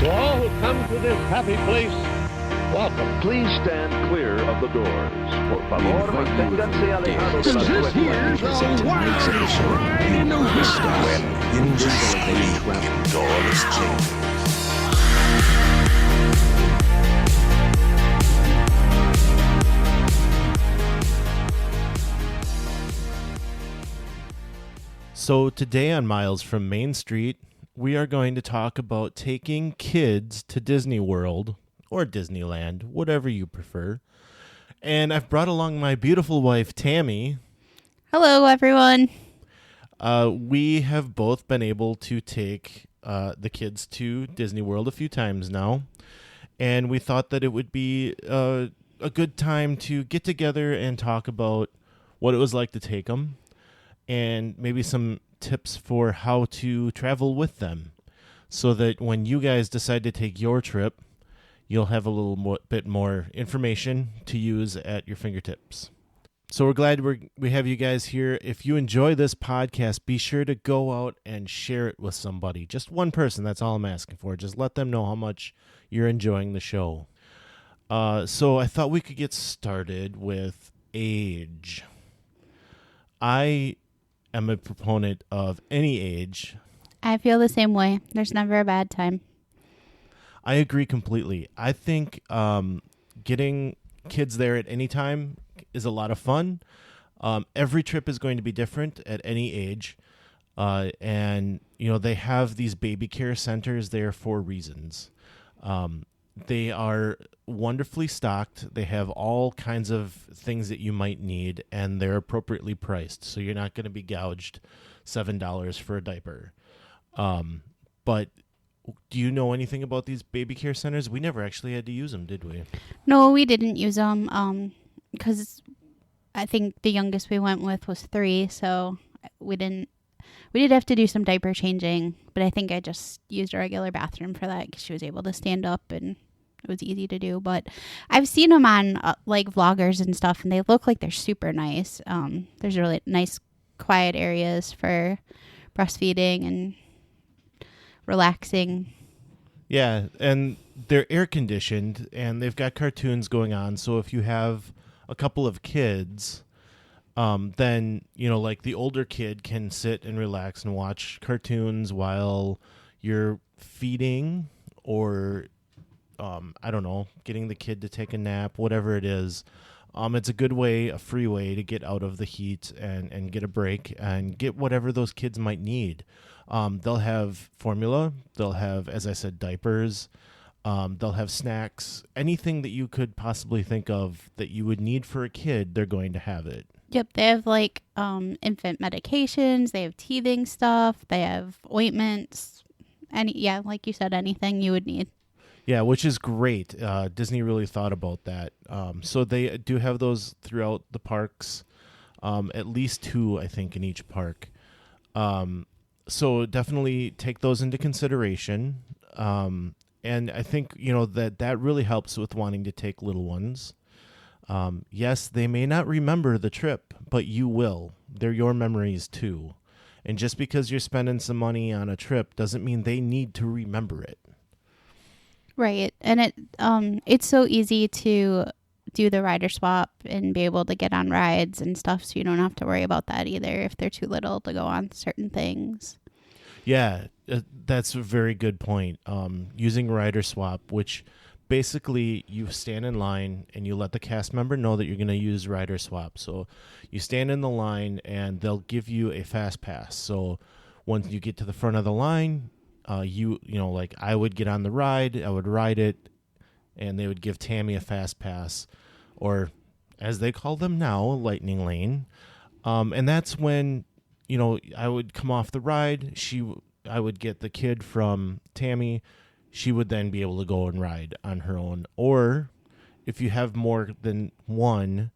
To all who come to this happy place, welcome. Please stand clear of the doors. Por favor, manténganse alejados de las This here's puertas. a wild ride in the woods. When indiscreet doors change. So today on Miles from Main Street, we are going to talk about taking kids to Disney World or Disneyland, whatever you prefer. And I've brought along my beautiful wife, Tammy. Hello, everyone. We have both been able to take the kids to Disney World a few times now. And we thought that it would be a good time to get together and talk about what it was like to take them and maybe some tips for how to travel with them so that when you guys decide to take your trip, you'll have a little bit more information to use at your fingertips. So we're glad we have you guys here. If you enjoy this podcast, be sure to go out and share it with somebody. Just one person, that's all I'm asking for. Just let them know how much you're enjoying the show. So I thought we could get started with age. I am a proponent of any age. I feel the same way. There's never a bad time. I agree completely. I think getting kids there at any time is a lot of fun. Every trip is going to be different at any age. And, they have these baby care centers there for reasons. They are wonderfully stocked. They have all kinds of things that you might need, and they're appropriately priced. So you're not going to be gouged $7 for a diaper. But do you know anything about these baby care centers? We never actually had to use them, did we? No, we didn't use them because I think the youngest we went with was 3, so we did have to do some diaper changing, but I think I just used a regular bathroom for that because she was able to stand up and it was easy to do. But I've seen them on vloggers and stuff, and they look like they're super nice. There's really nice quiet areas for breastfeeding and relaxing. Yeah, and they're air conditioned and they've got cartoons going on. So if you have a couple of kids, then, the older kid can sit and relax and watch cartoons while you're feeding or, getting the kid to take a nap, whatever it is. It's a good way, a free way to get out of the heat and get a break and get whatever those kids might need. They'll have formula. They'll have, as I said, diapers. They'll have snacks. Anything that you could possibly think of that you would need for a kid, they're going to have it. Yep, they have infant medications. They have teething stuff. They have ointments. Like you said, anything you would need. Yeah, which is great. Disney really thought about that. So they do have those throughout the parks, at least 2, I think, in each park. So definitely take those into consideration. And I think, that really helps with wanting to take little ones. Yes, they may not remember the trip, but you will. They're your memories too. And just because you're spending some money on a trip doesn't mean they need to remember it. Right. And it's so easy to do the rider swap and be able to get on rides and stuff, so you don't have to worry about that either if they're too little to go on certain things. Yeah, that's a very good point. Using rider swap, which basically you stand in line and you let the cast member know that you're going to use rider swap. So you stand in the line and they'll give you a fast pass. So once you get to the front of the line, I would get on the ride, I would ride it, and they would give Tammy a fast pass, or as they call them now, lightning lane. And that's when, I would come off the ride. I would get the kid from Tammy. She would then be able to go and ride on her own. Or if you have more than one,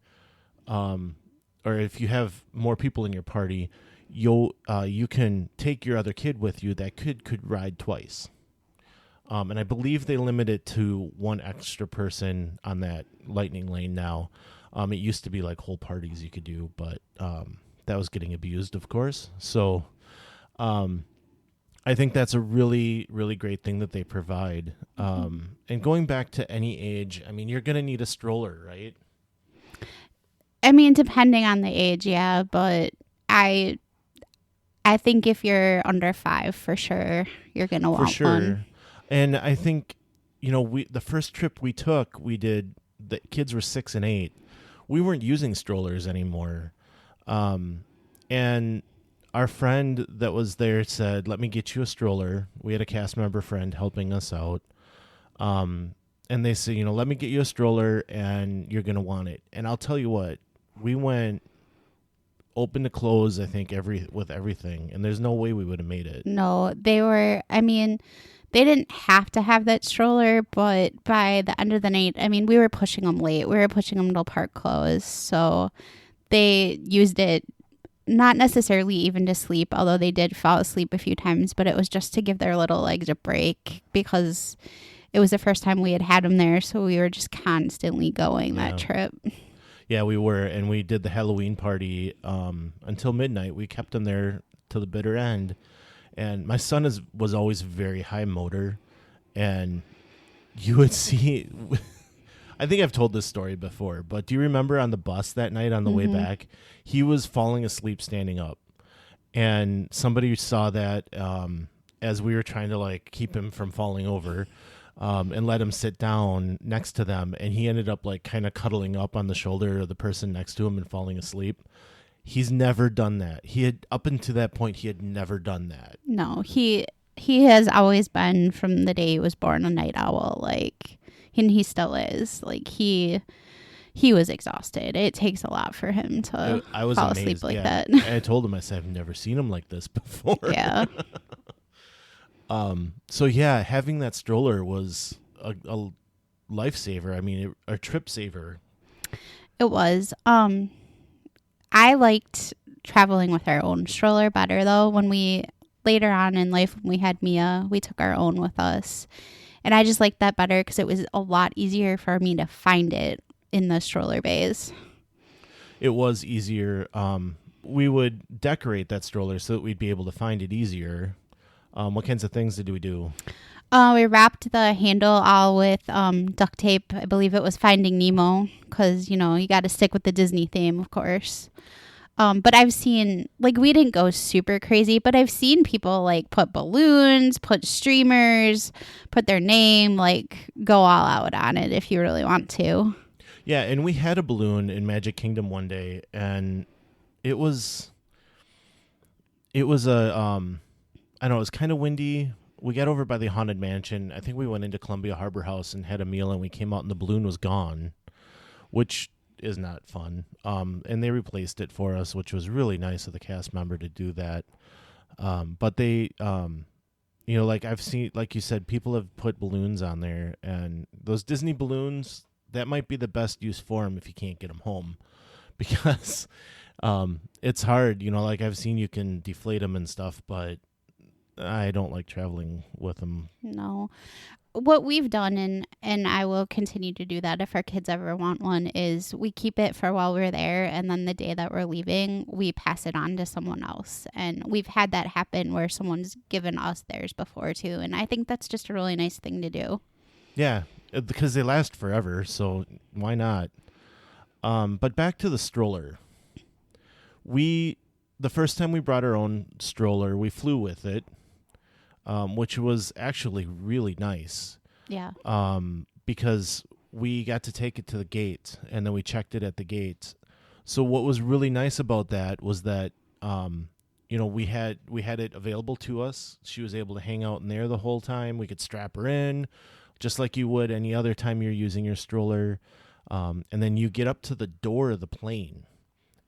or if you have more people in your party, you can take your other kid with you. That kid could ride twice. And I believe they limit it to 1 extra person on that lightning lane now. It used to be like whole parties you could do, but that was getting abused, of course. So I think that's a really, really great thing that they provide. And going back to any age, I mean, you're going to need a stroller, right? I mean, depending on the age, yeah, but I think if you're under 5, for sure, you're going to want For sure. one. And I think, the first trip we took, the kids were 6 and 8. We weren't using strollers anymore. And our friend that was there said, let me get you a stroller. We had a cast member friend helping us out. And they said, let me get you a stroller and you're going to want it. And I'll tell you what, we went open to close, I think, with everything. And there's no way we would have made it. No, they didn't have to have that stroller, but by the end of the night, we were pushing them late. We were pushing them till park close. So they used it not necessarily even to sleep, although they did fall asleep a few times, but it was just to give their little legs a break because it was the first time we had them there. So we were just constantly going that trip. Yeah, we were. And we did the Halloween party until midnight. We kept them there to the bitter end. And my son was always very high motor, and you would see, I think I've told this story before, but do you remember on the bus that night on the way back, he was falling asleep standing up, and somebody saw that as we were trying to keep him from falling over and let him sit down next to them, and he ended up kind of cuddling up on the shoulder of the person next to him and falling asleep. He's never done that. Up until that point, he had never done that. No, he has always been from the day he was born a night owl. And he still is. He was exhausted. It takes a lot for him to fall asleep like that. I told him, I said, I've never seen him like this before. Yeah. So yeah, having that stroller was a lifesaver. A trip saver. It was. I liked traveling with our own stroller better, though. Later on in life, when we had Mia, we took our own with us. And I just liked that better because it was a lot easier for me to find it in the stroller bays. It was easier. We would decorate that stroller so that we'd be able to find it easier. What kinds of things did we do? We wrapped the handle all with duct tape. I believe it was Finding Nemo because, you got to stick with the Disney theme, of course. But I've seen, we didn't go super crazy, but I've seen people, put balloons, put streamers, put their name, go all out on it if you really want to. Yeah, and we had a balloon in Magic Kingdom one day, and it was I don't know, it was kind of windy. We got over by the Haunted Mansion. I think we went into Columbia Harbor House and had a meal, and we came out and the balloon was gone, which is not fun. And they replaced it for us, which was really nice of the cast member to do that. But they, I've seen, like you said, people have put balloons on there, and those Disney balloons, that might be the best use for them if you can't get them home, because it's hard. I've seen you can deflate them and stuff, but I don't like traveling with them. No. What we've done, and I will continue to do that if our kids ever want one, is we keep it for while we're there, and then the day that we're leaving, we pass it on to someone else. And we've had that happen where someone's given us theirs before, too. And I think that's just a really nice thing to do. Yeah, because they last forever, so why not? But back to the stroller. The first time we brought our own stroller, we flew with it. Which was actually really nice. Yeah. Because we got to take it to the gate, and then we checked it at the gate. So what was really nice about that was that, we had it available to us. She was able to hang out in there the whole time. We could strap her in, just like you would any other time you're using your stroller. And then you get up to the door of the plane,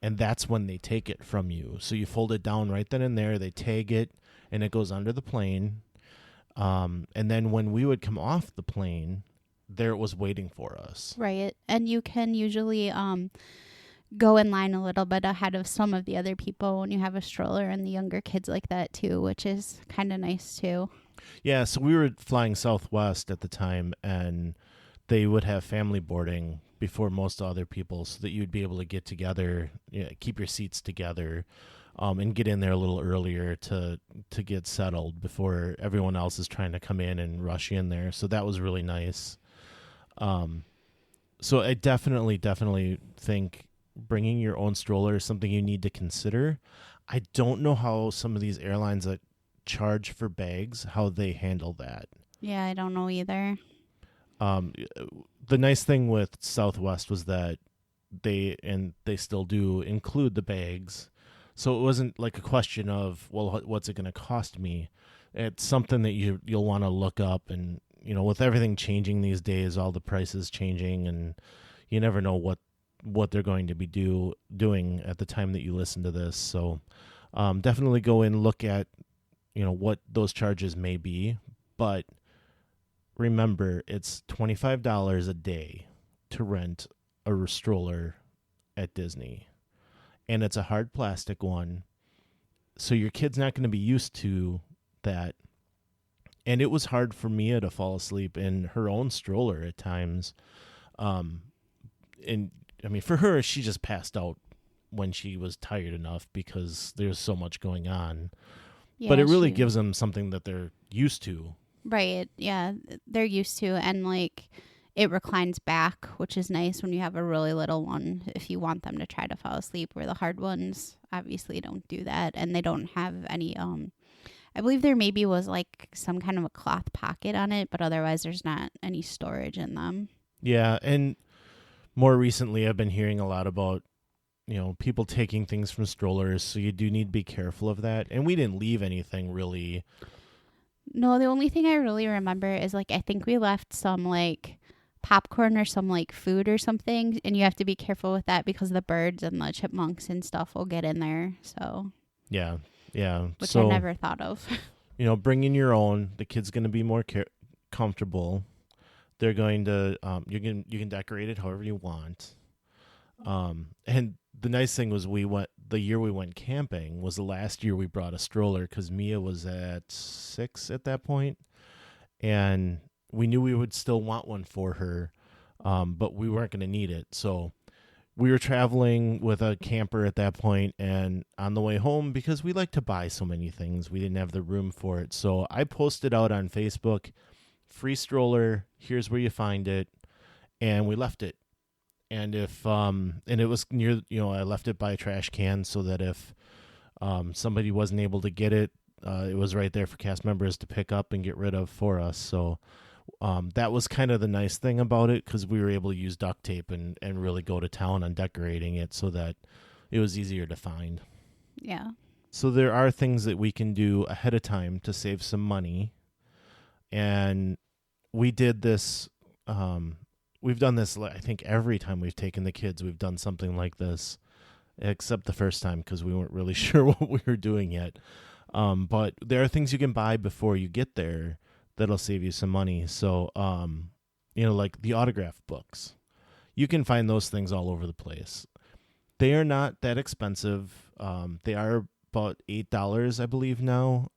and that's when they take it from you. So you fold it down right then and there. They tag it, and it goes under the plane. And then when we would come off the plane, there it was waiting for us. Right. And you can usually go in line a little bit ahead of some of the other people when you have a stroller, and the younger kids like that too, which is kind of nice too. Yeah, so we were flying Southwest at the time, and they would have family boarding before most other people, so that you'd be able to get together, keep your seats together. and get in there a little earlier to get settled before everyone else is trying to come in and rush in there. So that was really nice. So I definitely think bringing your own stroller is something you need to consider. I don't know how some of these airlines that charge for bags, how they handle that. Yeah, I don't know either. The nice thing with Southwest was that they still do include the bags. So it wasn't like a question of, well, what's it going to cost me? It's something that you'll want to look up, and with everything changing these days, all the prices changing, and you never know what they're going to be doing at the time that you listen to this. So definitely go and look at what those charges may be, but remember, it's $25 a day to rent a stroller at Disney, and it's a hard plastic one, so your kid's not going to be used to that. And it was hard for Mia to fall asleep in her own stroller at times. And I mean, for her, she just passed out when she was tired enough because there's so much going on. Yeah, but it really gives them something that they're used to. Right. Yeah, they're used to, and like it reclines back, which is nice when you have a really little one, if you want them to try to fall asleep, where the hard ones obviously don't do that, and they don't have any I believe there maybe was like some kind of a cloth pocket on it, but otherwise there's not any storage in them. Yeah, and more recently I've been hearing a lot about people taking things from strollers, so you do need to be careful of that. And we didn't leave anything really. No, the only thing I really remember is like I think we left some like popcorn or some like food or something, and you have to be careful with that because the birds and the chipmunks and stuff will get in there. So yeah, which so, I never thought of. Bring in your own. The kid's going to be more comfortable. They're going to you can decorate it however you want. And the nice thing was the year we went camping was the last year we brought a stroller, because Mia was at 6 at that point, and we knew we would still want one for her, but we weren't going to need it. So we were traveling with a camper at that point, and on the way home, because we like to buy so many things, we didn't have the room for it. So I posted out on Facebook, free stroller, here's where you find it, and we left it. And if and it was near, I left it by a trash can so that if somebody wasn't able to get it, it was right there for cast members to pick up and get rid of for us. So that was kind of the nice thing about it, because we were able to use duct tape and really go to town on decorating it so that it was easier to find. Yeah. So there are things that we can do ahead of time to save some money. And we did this. We've done this, I think, every time we've taken the kids, we've done something like this, except the first time because we weren't really sure what we were doing yet. But there are things you can buy before you get there that'll save you some money. So, like the autograph books. You can find those things all over the place. They are not that expensive. They are about $8, I believe, now,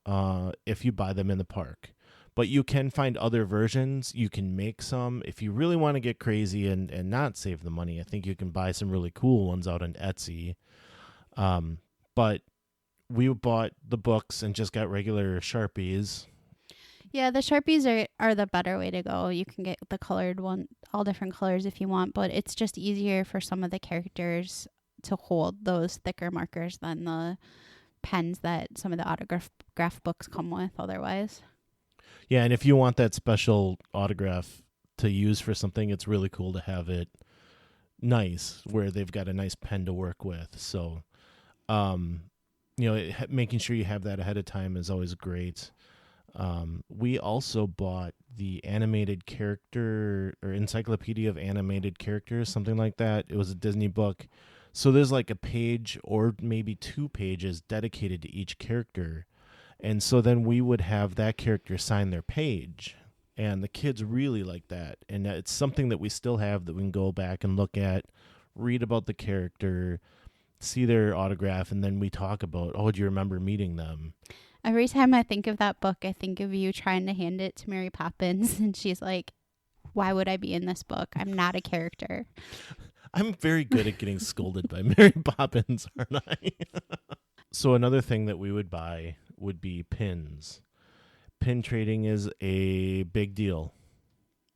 if you buy them in the park. But you can find other versions. You can make some. If you really want to get crazy and not save the money, I think you can buy some really cool ones out on Etsy. But we bought the books and just got regular Sharpies. Yeah, the Sharpies are the better way to go. You can get the colored one, all different colors if you want, but it's just easier for some of the characters to hold those thicker markers than the pens that some of the autograph books come with otherwise. Yeah, and if you want that special autograph to use for something, it's really cool to have it nice, where they've got a nice pen to work with. So, making sure you have that ahead of time is always great. We also bought the animated character or encyclopedia of animated characters, something like that. It was a Disney book. So there's like a page or maybe 2 pages dedicated to each character. And so then we would have that character sign their page, and the kids really like that. And it's something that we still have that we can go back and look at, read about the character, see their autograph, and then we talk about, do you remember meeting them? Every time I think of that book, I think of you trying to hand it to Mary Poppins, and she's like, why would I be in this book? I'm not a character. I'm very good at getting scolded by Mary Poppins, aren't I? So another thing that we would buy would be pins. Pin trading is a big deal.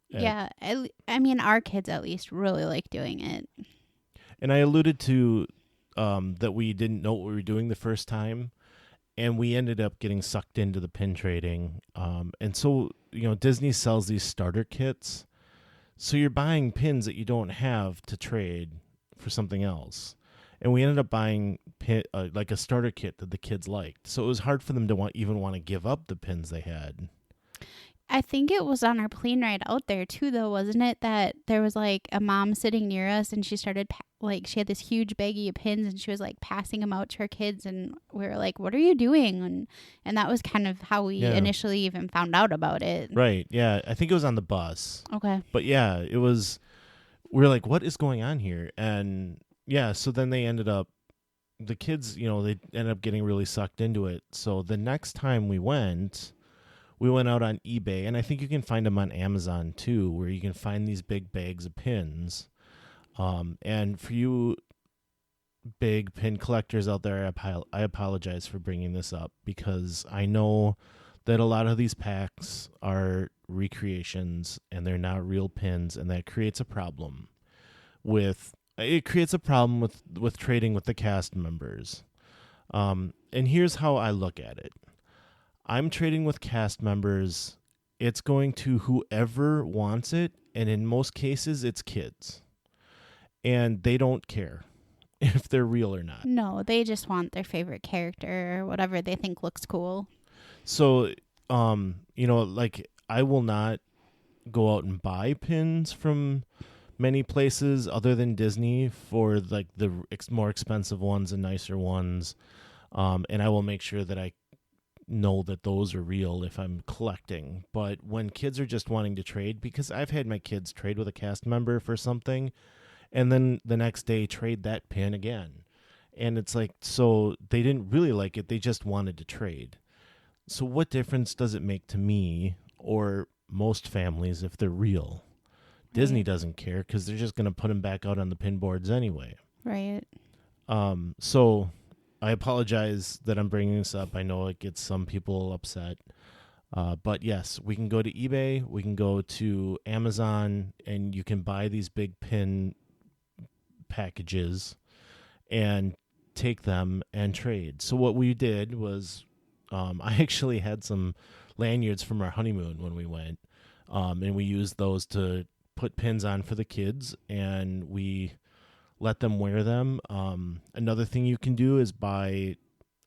Yeah, I mean, our kids at least really like doing it. And I alluded to that we didn't know what we were doing the first time, and we ended up getting sucked into the pin trading. And so, Disney sells these starter kits. So you're buying pins that you don't have to trade for something else. And we ended up buying like a starter kit that the kids liked. So it was hard for them to even want to give up the pins they had. I think it was on our plane ride out there too, though, wasn't it? That there was like a mom sitting near us, and she started she had this huge baggie of pins, and she was like passing them out to her kids, and we were like, "What are you doing?" And that was kind of how we initially even found out about it. Right? Yeah, I think it was on the bus. Okay. But yeah, it was. We were like, "What is going on here?" And yeah, so then they ended up. The kids, they ended up getting really sucked into it. So the next time we went out on eBay, and I think you can find them on Amazon too, where you can find these big bags of pins. And for you big pin collectors out there, I apologize for bringing this up, because I know that a lot of these packs are recreations and they're not real pins, and that creates a problem with trading with the cast members. And here's how I look at it. I'm trading with cast members. It's going to whoever wants it, and in most cases, it's kids. And they don't care if they're real or not. No, they just want their favorite character or whatever they think looks cool. So, like, I will not go out and buy pins from many places other than Disney for, like, the more expensive ones and nicer ones. And I will make sure that I know that those are real if I'm collecting. But when kids are just wanting to trade, because I've had my kids trade with a cast member for something, and then the next day trade that pin again. And it's like, so they didn't really like it, they just wanted to trade. So what difference does it make to me or most families if they're real? Disney doesn't care, because they're just going to put them back out on the pin boards anyway. Right. So I apologize that I'm bringing this up. I know it gets some people upset. But yes, we can go to eBay, we can go to Amazon, and you can buy these big pin packages and take them and trade. So what we did was, I actually had some lanyards from our honeymoon when we went, and we used those to put pins on for the kids, and we let them wear them. Another thing you can do is buy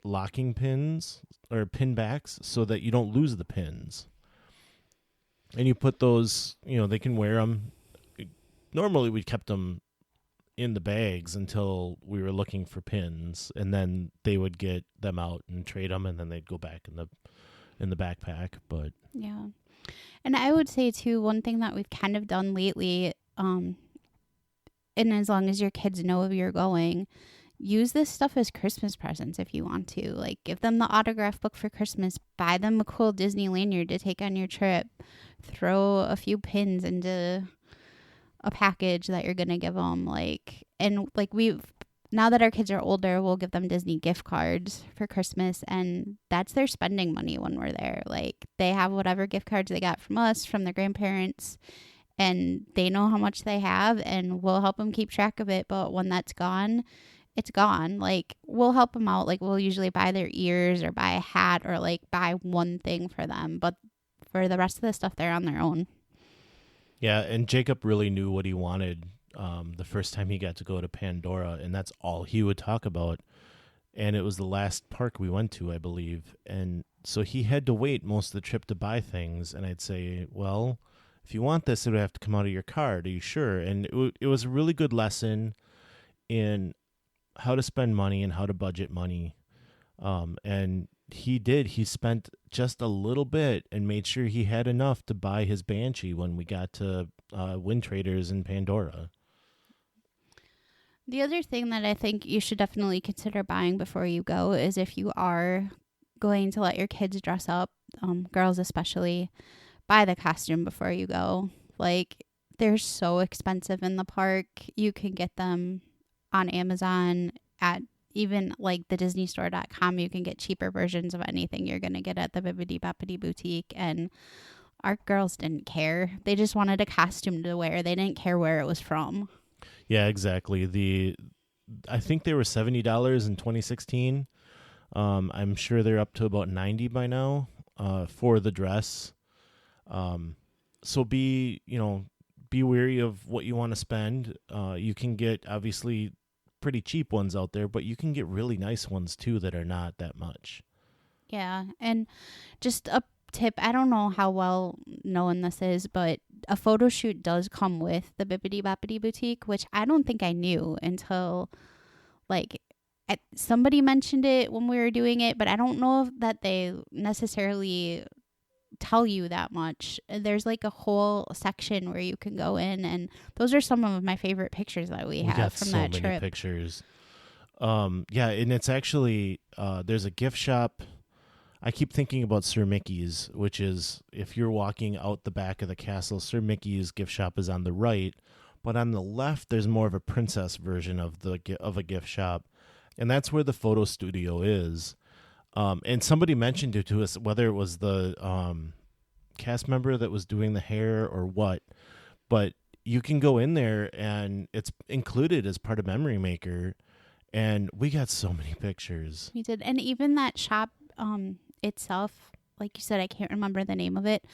locking pins or pin backs so that you don't lose the pins. And you put those, they can wear them. Normally we kept them in the bags until we were looking for pins, and then they would get them out and trade them, and then they'd go back in the backpack. But yeah. And I would say too, one thing that we've kind of done lately, and as long as your kids know you're going, use this stuff as Christmas presents if you want to. Like, give them the autograph book for Christmas, buy them a cool Disney lanyard to take on your trip, throw a few pins into a package that you're going to give them. Now that our kids are older, we'll give them Disney gift cards for Christmas, and that's their spending money when we're there. Like, they have whatever gift cards they got from us, from their grandparents, and they know how much they have, and we'll help them keep track of it. But when that's gone, it's gone. Like, we'll help them out. Like, we'll usually buy their ears or buy a hat or, like, buy one thing for them. But for the rest of the stuff, they're on their own. yeah, and Jacob really knew what he wanted the first time he got to go to Pandora, and that's all he would talk about. And it was the last park we went to, I believe. And so he had to wait most of the trip to buy things. And I'd say, well, if you want this, it would have to come out of your card. Are you sure? And it was a really good lesson in how to spend money and how to budget money. And he did. He spent just a little bit and made sure he had enough to buy his Banshee when we got to Wind Traders in Pandora. The other thing that I think you should definitely consider buying before you go is, if you are going to let your kids dress up, girls especially, buy the costume before you go. Like, they're so expensive in the park. You can get them on Amazon at even like the DisneyStore.com, you can get cheaper versions of anything you're going to get at the Bibbidi Boppidi Boutique. And our girls didn't care. They just wanted a costume to wear. They didn't care where it was from. Yeah, exactly. I think they were $70 in 2016. I'm sure they're up to about $90 by now for the dress. So be wary of what you want to spend. You can get obviously pretty cheap ones out there, but you can get really nice ones too that are not that much. Yeah, and just a tip, I don't know how well known this is, but a photo shoot does come with the Bibbidi Boppidi Boutique, which I don't think I knew until like somebody mentioned it when we were doing it, but I don't know that they necessarily tell you that much. There's like a whole section where you can go in, and those are some of my favorite pictures that we have from that trip. Many pictures. Yeah, and it's actually there's a gift shop. I keep thinking about Sir Mickey's, which is if you're walking out the back of the castle, Sir Mickey's gift shop is on the right, but on the left there's more of a princess version of a gift shop, and that's where the photo studio is. And somebody mentioned it to us, whether it was the cast member that was doing the hair or what, but you can go in there and it's included as part of Memory Maker, and we got so many pictures. We did, and even that shop itself, like you said, I can't remember the name of it,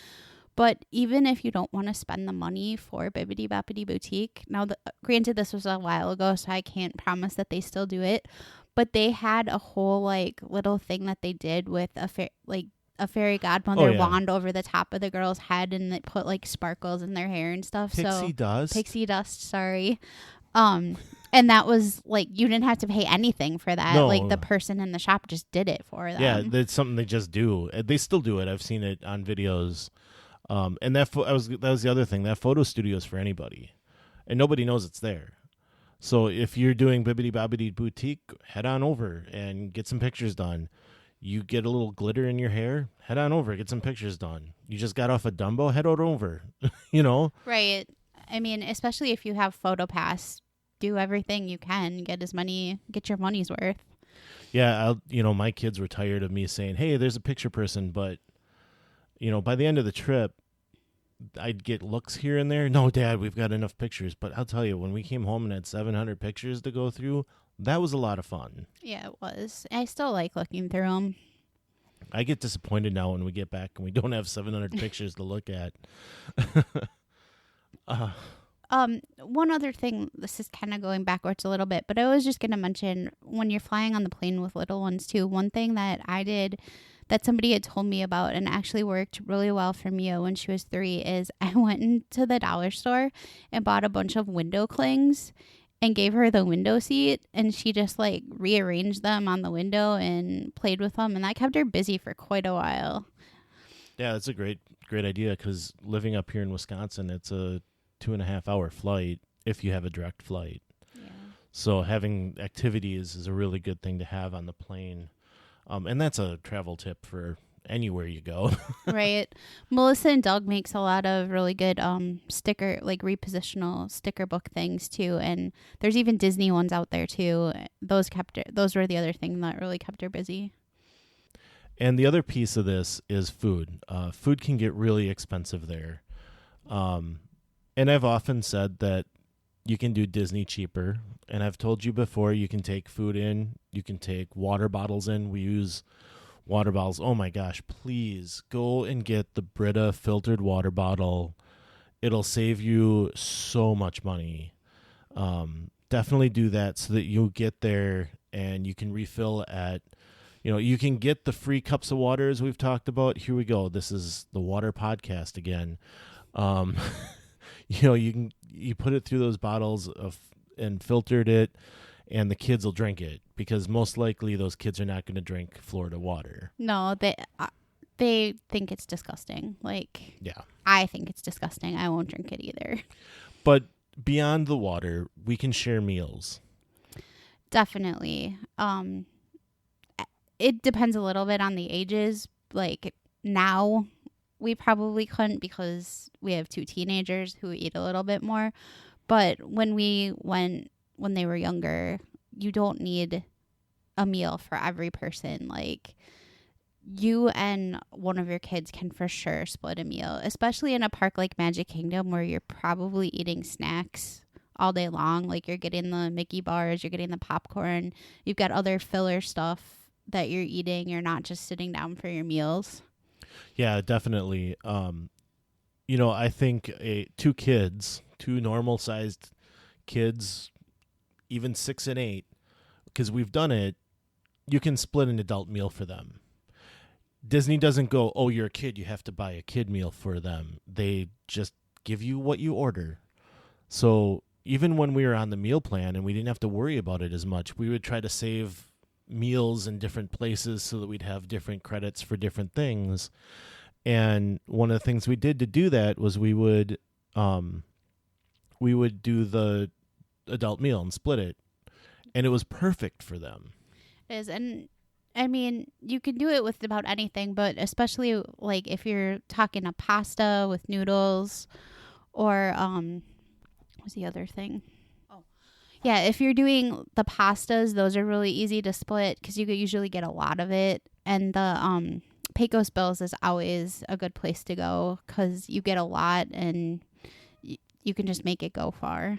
but even if you don't want to spend the money for Bibbidi Boppidi Boutique, now granted this was a while ago, so I can't promise that they still do it, but they had a whole like little thing that they did with a fairy godmother wand over the top of the girl's head, and they put like sparkles in their hair and stuff. Pixie dust, sorry. And that was like, you didn't have to pay anything for that. No. Like the person in the shop just did it for them. Yeah, that's something they just do. They still do it. I've seen it on videos. And that was the other thing. That photo studio is for anybody, and nobody knows it's there. So if you're doing Bibbidi Bobbidi Boutique, head on over and get some pictures done. You get a little glitter in your hair, head on over, get some pictures done. You just got off a Dumbo, head on over. Right. I mean, especially if you have PhotoPass, do everything you can, get your money's worth. Yeah, my kids were tired of me saying, "Hey, there's a picture person," but by the end of the trip, I'd get looks here and there. "No, Dad, we've got enough pictures." But I'll tell you, when we came home and had 700 pictures to go through, that was a lot of fun. Yeah, it was. I still like looking through them. I get disappointed now when we get back and we don't have 700 pictures to look at. One other thing, this is kind of going backwards a little bit, but I was just going to mention, when you're flying on the plane with little ones too, one thing that I did that somebody had told me about and actually worked really well for Mia when she was 3 is I went into the dollar store and bought a bunch of window clings and gave her the window seat, and she just like rearranged them on the window and played with them, and that kept her busy for quite a while. Yeah, that's a great idea, because living up here in Wisconsin, it's a 2.5-hour flight if you have a direct flight. Yeah. So having activities is a really good thing to have on the plane. And that's a travel tip for anywhere you go. Right. Melissa and Doug makes a lot of really good sticker, like repositional sticker book things too. And there's even Disney ones out there too. Those were the other thing that really kept her busy. And the other piece of this is food. Food can get really expensive there. And I've often said that you can do Disney cheaper. And I've told you before, you can take food in. You can take water bottles in. We use water bottles. Oh, my gosh. Please go and get the Brita filtered water bottle. It'll save you so much money. Definitely do that so that you get there and you can refill at, you can get the free cups of water as we've talked about. Here we go. This is the water podcast again. You put it through those bottles and filtered it, and the kids will drink it, because most likely those kids are not going to drink Florida water. No, they think it's disgusting. Like, yeah, I think it's disgusting. I won't drink it either. But beyond the water, we can share meals. Definitely. It depends a little bit on the ages. Like now, we probably couldn't because we have 2 teenagers who eat a little bit more. But when they were younger, you don't need a meal for every person. Like, you and one of your kids can for sure split a meal, especially in a park like Magic Kingdom where you're probably eating snacks all day long. Like, you're getting the Mickey bars, you're getting the popcorn, you've got other filler stuff that you're eating. You're not just sitting down for your meals. Yeah, definitely. I think two normal sized kids, even 6 and 8, because we've done it, you can split an adult meal for them. Disney doesn't go, oh, you're a kid, you have to buy a kid meal for them. They just give you what you order. So even when we were on the meal plan and we didn't have to worry about it as much, we would try to save meals in different places so that we'd have different credits for different things. And one of the things we did to do that was we would do the adult meal and split it, and it was perfect for them. It is. And I mean, you can do it with about anything, but especially like if you're talking a pasta with noodles, or what's the other thing? Yeah, if you're doing the pastas, those are really easy to split because you could usually get a lot of it. And the Pecos Bills is always a good place to go because you get a lot and you can just make it go far.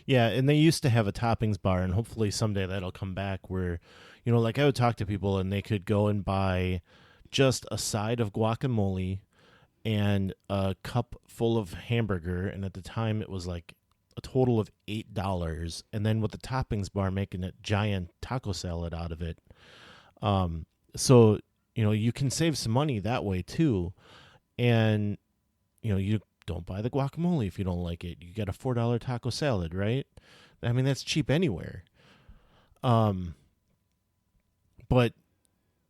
Yeah, and they used to have a toppings bar, and hopefully someday that'll come back where, like I would talk to people and they could go and buy just a side of guacamole and a cup full of hamburger, and at the time it was like a total of $8, and then with the toppings bar making a giant taco salad out of it. So you can save some money that way too, and you don't buy the guacamole if you don't like it. You get a $4 taco salad, right? I mean, that's cheap anywhere. But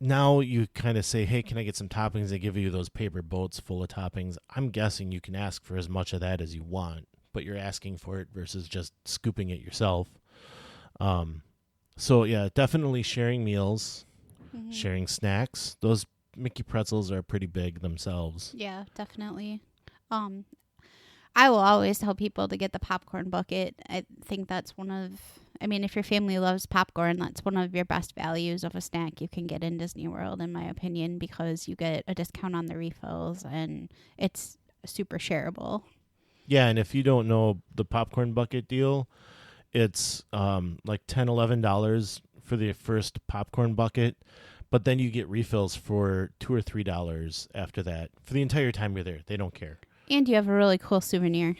now you kind of say, hey, can I get some toppings? They give you those paper boats full of toppings. I'm guessing you can ask for as much of that as you want, but you're asking for it versus just scooping it yourself. So yeah, definitely sharing meals, sharing snacks. Those Mickey pretzels are pretty big themselves. Yeah, definitely. I will always tell people to get the popcorn bucket. I think that's if your family loves popcorn, that's one of your best values of a snack you can get in Disney World, in my opinion, because you get a discount on the refills and it's super shareable. Yeah, and if you don't know the popcorn bucket deal, it's like $10, $11 for the first popcorn bucket, but then you get refills for $2 or $3 after that for the entire time you're there. They don't care. And you have a really cool souvenir.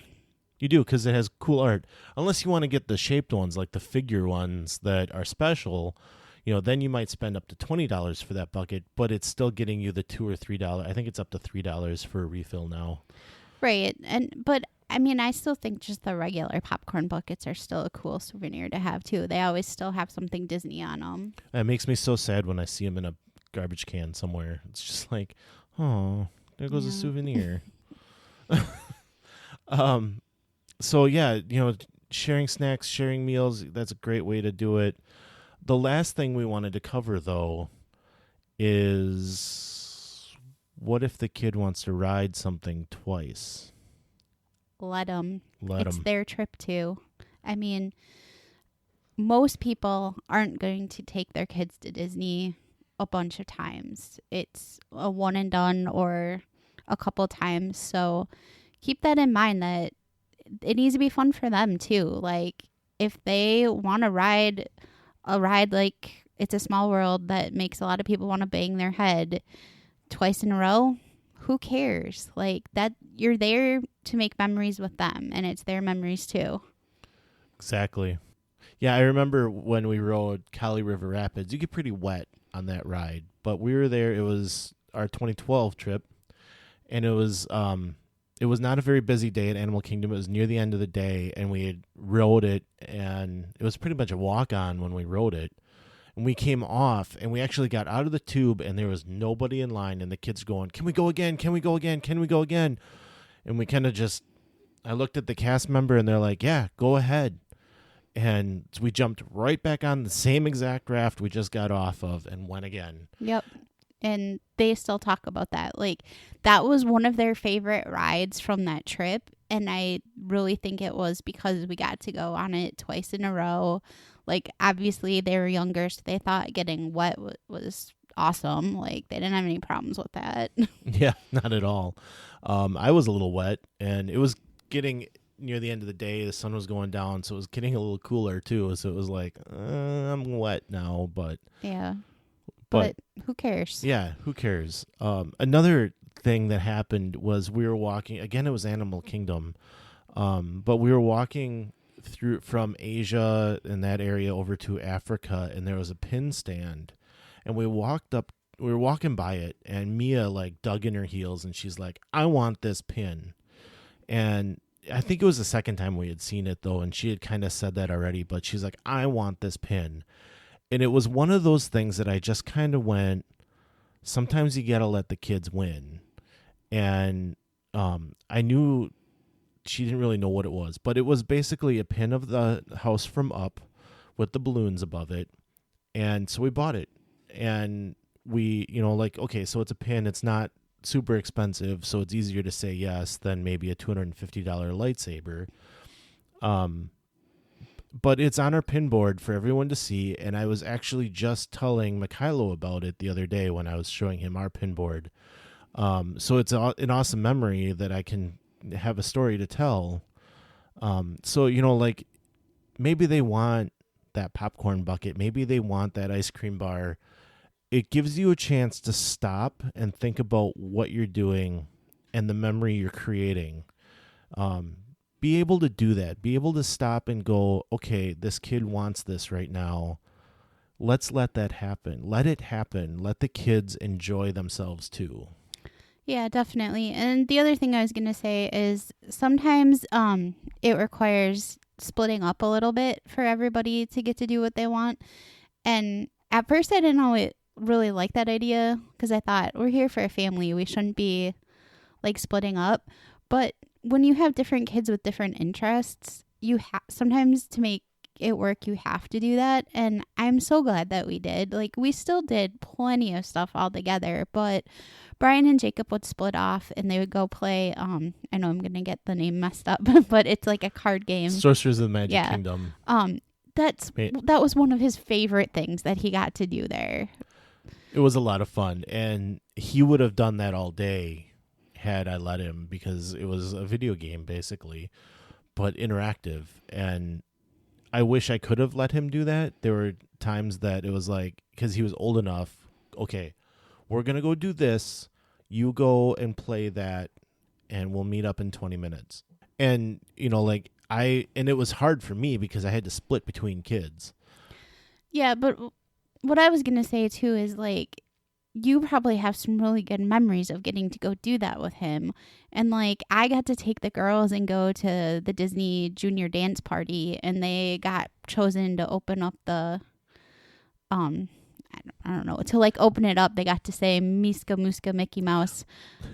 You do, because it has cool art. Unless you want to get the shaped ones, like the figure ones that are special, then you might spend up to $20 for that bucket, but it's still getting you the $2 or $3. I think it's up to $3 for a refill now. Right. But I mean, I still think just the regular popcorn buckets are still a cool souvenir to have too. They always still have something Disney on them. It makes me so sad when I see them in a garbage can somewhere. It's just like, oh, there goes a souvenir. So yeah, sharing snacks, sharing meals, that's a great way to do it. The last thing we wanted to cover though is, what if the kid wants to ride something twice? Let them. It's their trip too. I mean, most people aren't going to take their kids to Disney a bunch of times. It's a one and done or a couple times. So keep that in mind, that it needs to be fun for them too. Like, if they want to ride a ride like It's a Small World that makes a lot of people want to bang their head twice in a row, who cares? Like, that, you're there to make memories with them, and it's their memories too. Exactly. Yeah, I remember when we rode Kali River Rapids, you get pretty wet on that ride, but we were there. It was our 2012 trip, and it was not a very busy day at Animal Kingdom. It was near the end of the day, and we had rode it, and it was pretty much a walk-on when we rode it. And we came off, and we actually got out of the tube, and there was nobody in line, and the kids going, can we go again? Can we go again? Can we go again? And we kind of just, I looked at the cast member, and they're like, yeah, go ahead. And we jumped right back on the same exact raft we just got off of and went again. Yep. And they still talk about that. Like, that was one of their favorite rides from that trip. And I really think it was because we got to go on it twice in a row. Like, obviously, they were younger, so they thought getting wet was awesome. Like, they didn't have any problems with that. Yeah, not at all. I was a little wet, and it was getting near the end of the day. The sun was going down, so it was getting a little cooler, too. So it was like, I'm wet now, but... Yeah. But who cares? Yeah, who cares? Another thing that happened was we were walking, again, it was Animal Kingdom, but we were walking through from Asia and that area over to Africa, and there was a pin stand, and we were walking by it, and Mia like dug in her heels, and she's like, I want this pin. And I think it was the second time we had seen it, though, and she had kind of said that already, but she's like, I want this pin. And it was one of those things that I just kind of went, sometimes you got to let the kids win. And I knew she didn't really know what it was, but it was basically a pin of the house from Up with the balloons above it. And so we bought it. And we, like, okay, so it's a pin. It's not super expensive, so it's easier to say yes than maybe a $250 lightsaber. But it's on our pin board for everyone to see, and I was actually just telling Mikhailo about it the other day when I was showing him our pin board. So it's an awesome memory that I can have a story to tell. So, like, maybe they want that popcorn bucket. Maybe they want that ice cream bar. It gives you a chance to stop and think about what you're doing and the memory you're creating. Be able to do that. Be able to stop and go, okay, this kid wants this right now. Let's let that happen. Let it happen. Let the kids enjoy themselves too. Yeah, definitely. And the other thing I was going to say is sometimes it requires splitting up a little bit for everybody to get to do what they want. And at first I didn't really like that idea because I thought we're here for a family. We shouldn't be like splitting up. But when you have different kids with different interests, sometimes to make it work, you have to do that. And I'm so glad that we did. Like, we still did plenty of stuff all together, but Brian and Jacob would split off and they would go play, I know I'm going to get the name messed up, but it's like a card game. Sorcerers of the Magic Kingdom. That was one of his favorite things that he got to do there. It was a lot of fun, and he would have done that all day had I let him, because it was a video game basically, but interactive. And I wish I could have let him do that. There were times that it was like, because he was old enough, okay, we're going to go do this. You go and play that, and we'll meet up in 20 minutes. And, and it was hard for me because I had to split between kids. Yeah, but what I was going to say too is like, you probably have some really good memories of getting to go do that with him. And like, I got to take the girls and go to the Disney Junior Dance Party, and they got chosen to open up the, I don't know, to like open it up. They got to say Miska Muska Mickey Mouse.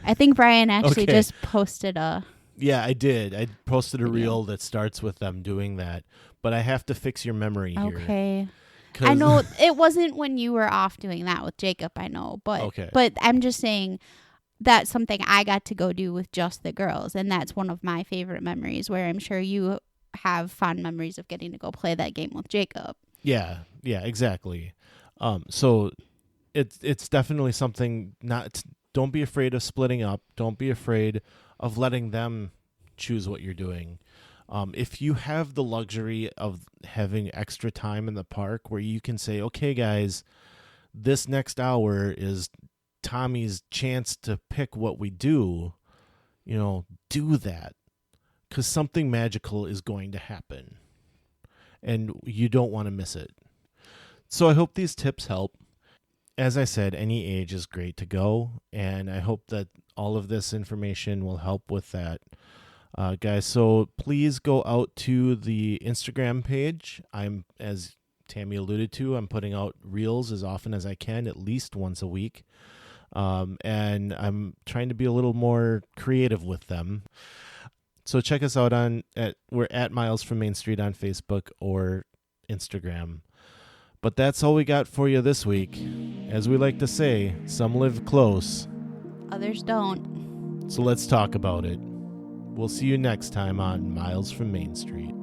I think Brian actually just posted a... Yeah, I did. I posted a reel that starts with them doing that, but I have to fix your memory here. Okay. I know it wasn't when you were off doing that with Jacob, I know, but I'm just saying that's something I got to go do with just the girls, and that's one of my favorite memories, where I'm sure you have fond memories of getting to go play that game with Jacob. Yeah, exactly. So it's definitely something. Don't be afraid of splitting up. Don't be afraid of letting them choose what you're doing. If you have the luxury of having extra time in the park where you can say, okay, guys, this next hour is Tommy's chance to pick what we do, do that, because something magical is going to happen and you don't want to miss it. So I hope these tips help. As I said, any age is great to go, and I hope that all of this information will help with that. Guys, so please go out to the Instagram page. As Tammy alluded to, I'm putting out reels as often as I can, at least once a week. And I'm trying to be a little more creative with them. So check us out we're at Miles from Main Street on Facebook or Instagram. But that's all we got for you this week. As we like to say, some live close, others don't. So let's talk about it. We'll see you next time on Miles from Main Street.